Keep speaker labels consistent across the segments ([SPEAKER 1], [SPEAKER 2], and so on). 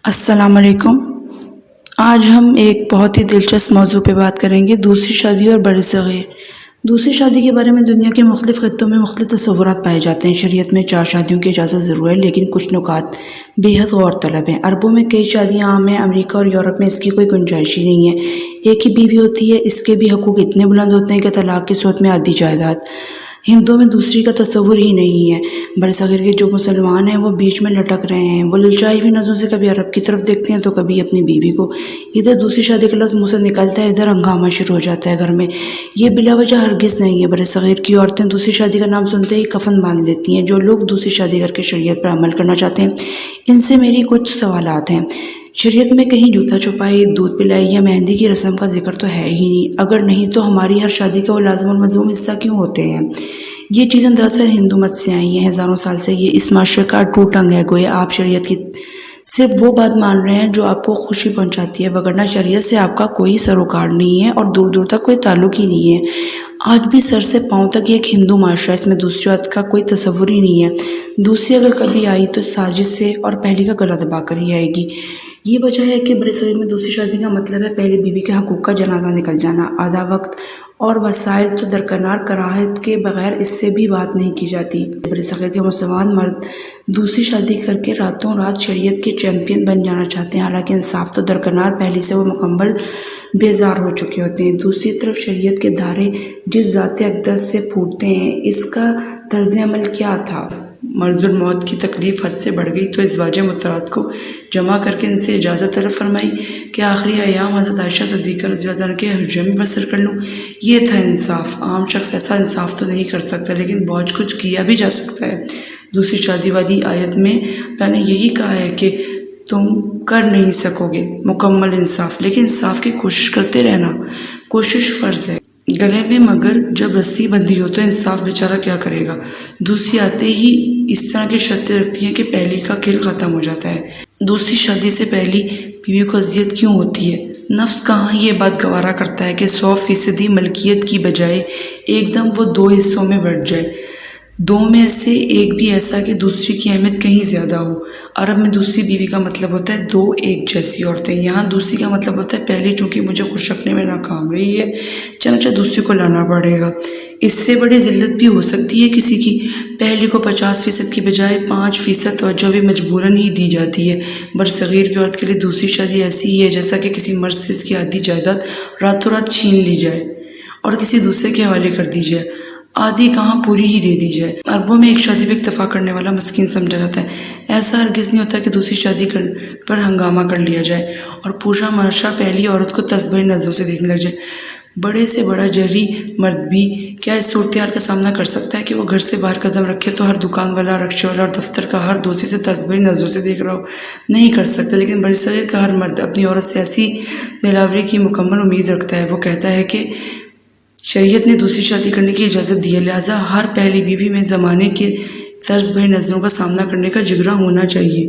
[SPEAKER 1] السلام علیکم۔ آج ہم ایک بہت ہی دلچسپ موضوع پہ بات کریں گے، دوسری شادی اور بڑے صغیر۔ دوسری شادی کے بارے میں دنیا کے مختلف خطوں میں مختلف تصورات پائے جاتے ہیں۔ شریعت میں 4 شادیوں کی اجازت ضرور ہے، لیکن کچھ نکات بے حد غور طلب ہیں۔ عربوں میں کئی شادیاں عام ہیں، امریکہ اور یورپ میں اس کی کوئی گنجائش ہی نہیں ہے۔ ایک ہی بیوی ہوتی ہے، اس کے بھی حقوق اتنے بلند ہوتے ہیں کہ طلاق کی صورت میں آدھی جائیداد۔ ہندوؤں میں دوسری کا تصور ہی نہیں ہے۔ بڑے صغیر کے جو مسلمان ہیں وہ بیچ میں لٹک رہے ہیں، وہ للچائی ہوئی نظروں سے کبھی عرب کی طرف دیکھتے ہیں تو کبھی اپنی بیوی کو۔ ادھر دوسری شادی کا لفظ منہ سے نکلتا ہے، ادھر ہنگامہ شروع ہو جاتا ہے گھر میں۔ یہ بلا وجہ ہرگز نہیں ہے۔ بڑے صغیر کی عورتیں دوسری شادی کا نام سنتے ہی کفن باندھ لیتی ہیں۔ جو لوگ دوسری شادی کر کے شریعت پر عمل کرنا چاہتے ہیں، ان سے میری کچھ سوالات ہیں۔ شریعت میں کہیں جوتا چھپائی، دودھ پلائی یا مہندی کی رسم کا ذکر تو ہے ہی نہیں۔ اگر نہیں تو ہماری ہر شادی کا وہ لازم الملزوم حصہ کیوں ہوتے ہیں؟ یہ چیزیں دراصل ہندو مت سے آئی ہیں۔ ہزاروں سال سے یہ اس معاشرے کا اٹوٹ انگ ہے۔ گویا آپ شریعت کی صرف وہ بات مان رہے ہیں جو آپ کو خوشی پہنچاتی ہے، وگرنہ شریعت سے آپ کا کوئی سروکار نہیں ہے اور دور دور تک کوئی تعلق ہی نہیں ہے۔ آج بھی سر سے پاؤں تک یہ ایک ہندو معاشرہ ہے، اس میں دوسری عورت کا کوئی تصور ہی نہیں ہے۔ دوسری اگر کبھی آئی تو سازش سے اور پہلی کا گلا دبا کر ہی آئے گی۔ یہ وجہ ہے کہ بڑے صغیر میں دوسری شادی کا مطلب ہے پہلی بیوی کے حقوق کا جنازہ نکل جانا۔ آدھا وقت اور وسائل تو درکنار، کراہت کے بغیر اس سے بھی بات نہیں کی جاتی۔ بڑے صغیر کے مسلمان مرد دوسری شادی کر کے راتوں رات شریعت کے چیمپئن بن جانا چاہتے ہیں، حالانکہ انصاف تو درکنار، پہلی سے وہ مکمل بیزار ہو چکے ہوتے ہیں۔ دوسری طرف شریعت کے دھارے جس ذات اقدس سے پھوٹتے ہیں، اس کا طرز عمل کیا تھا؟ مرض الموت کی تکلیف حد سے بڑھ گئی تو ازواج مطہرات کو جمع کر کے ان سے اجازت طلب فرمائی کہ آخری ایام حضرت عائشہ صدیقہ رضی اللہ عنہا کے حجرے میں بسر کر لوں۔ یہ تھا انصاف۔ عام شخص ایسا انصاف تو نہیں کر سکتا، لیکن بہت کچھ کیا بھی جا سکتا ہے۔ دوسری شادی والی آیت میں اللہ نے یہی کہا ہے کہ تم کر نہیں سکو گے مکمل انصاف، لیکن انصاف کی کوشش کرتے رہنا۔ کوشش فرض ہے۔ گلے میں مگر جب رسی بندھی ہو تو انصاف بیچارہ کیا کرے گا؟ دوسری آتے ہی اس طرح کی شرطیں رکھتی ہیں کہ پہلی کا کھیل ختم ہو جاتا ہے۔ دوسری شادی سے پہلی بیوی کو اذیت کیوں ہوتی ہے؟ نفس کہاں یہ بات گوارا کرتا ہے کہ 100% ملکیت کی بجائے ایک دم وہ 2 حصوں میں بٹ جائے، 2 میں سے ایک بھی ایسا کہ دوسری کی اہمیت کہیں زیادہ ہو۔ عرب میں دوسری بیوی کا مطلب ہوتا ہے 2 ایک جیسی عورتیں، یہاں دوسری کا مطلب ہوتا ہے پہلی چونکہ مجھے خوش رکھنے میں ناکام رہی ہے، چنانچہ دوسری کو لانا پڑے گا۔ اس سے بڑی ذلت بھی ہو سکتی ہے کسی کی۔ پہلی کو 50% کی بجائے 5% توجہ بھی مجبوراً ہی دی جاتی ہے۔ برصغیر کی عورت کے لیے دوسری شادی ایسی ہی ہے جیسا کہ کسی مرد سے اس کی آدھی جائیداد راتوں رات چھین لی جائے اور کسی دوسرے کے حوالے کر دی جائے، آدھی کہاں پوری ہی دے دی جائے۔ عربوں میں ایک شادی پہ اکتفا کرنے والا مسکین سمجھا جاتا ہے۔ ایسا ہرگز نہیں ہوتا کہ دوسری شادی پر ہنگامہ کر لیا جائے اور پورا معاشرہ پہلی عورت کو تسبیح نظروں سے دیکھنے لگ جائے۔ بڑے سے بڑا جرری مرد بھی کیا اس صورتحال کا سامنا کر سکتا ہے کہ وہ گھر سے باہر قدم رکھے تو ہر دکان والا، رکشے والا اور دفتر کا ہر دوست سے تسبیح نظروں سے دیکھ رہا ہو؟ نہیں کر سکتا۔ لیکن بڑے صغیر کا ہر مرد اپنی عورت سے ایسی دلاوری کی مکمل امید رکھتا ہے۔ وہ کہتا ہے کہ شریعت نے دوسری شادی کرنے کی اجازت دی ہے، لہٰذا ہر پہلی بیوی میں زمانے کے طرز بھری نظروں کا سامنا کرنے کا جگرا ہونا چاہیے۔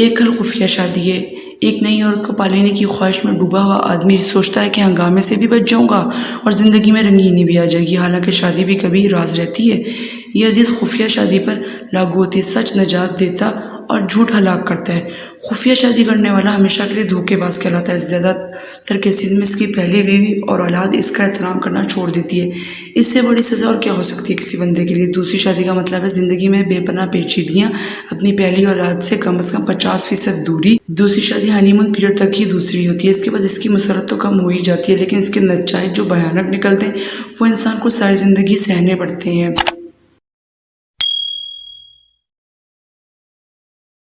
[SPEAKER 1] ایک حل خفیہ شادی ہے۔ ایک نئی عورت کو پالینے کی خواہش میں ڈوبا ہوا آدمی سوچتا ہے کہ ہنگامے سے بھی بچ جاؤں گا اور زندگی میں رنگینی بھی آ جائے گی، حالانکہ شادی بھی کبھی راز رہتی ہے۔ یہ حدیث خفیہ شادی پر لاگو ہوتی ہے۔ سچ نجات دیتا اور جھوٹ ہلاک کرتا ہے۔ خفیہ شادی کرنے والا ہمیشہ کے لیے دھوکے باز کہلاتا ہے۔ زیادہ تر کیسز میں اس کی پہلی بیوی اور اولاد اس کا احترام کرنا چھوڑ دیتی ہے۔ اس سے بڑی سزا اور کیا ہو سکتی ہے کسی بندے کے لیے؟ دوسری شادی کا مطلب ہے زندگی میں بے پناہ پیچیدگیاں، اپنی پہلی اولاد سے کم از کم 50% دوری۔ دوسری شادی ہنی مون پیریڈ تک ہی دوسری ہوتی ہے، اس کے بعد اس کی مسرت تو کم ہو ہی جاتی ہے، لیکن اس کے نتائج جو بھیانک نکلتے ہیں وہ انسان کو ساری زندگی سہنے پڑتے ہیں۔